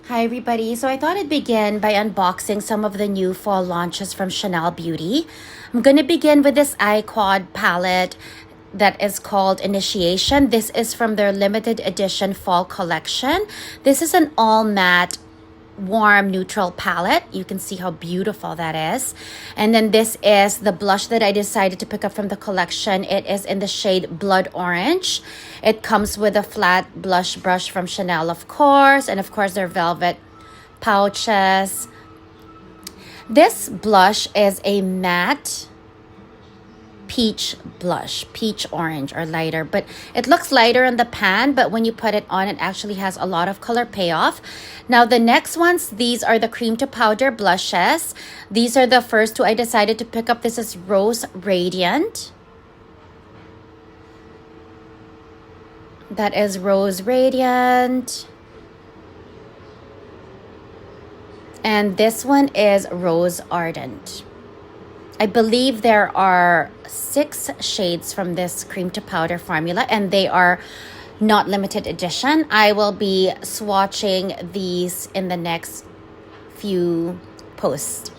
Hi everybody. So I thought I'd begin by unboxing some of the new fall launches from Chanel Beauty. I'm going to begin with this eye quad palette that is called Initiation. This is from their limited edition fall collection. This is an all matte warm neutral palette. You can see how beautiful that is. And then this is the blush that I decided to pick up from the collection. It is in the shade Blood Orange. It comes with a flat blush brush from Chanel, of course, and of course their velvet pouches. This blush is a matte peach blush, peach orange or lighter, but it looks lighter in the pan, but when you put it on, it actually has a lot of color payoff. Now the next ones, these are the cream to powder blushes. These are the first two I decided to pick up. This is Rose Radiant. That is Rose Radiant. And this one is Rose Ardant. I believe there are 6 shades from this cream to powder formula, and they are not limited edition. I will be swatching these in the next few posts.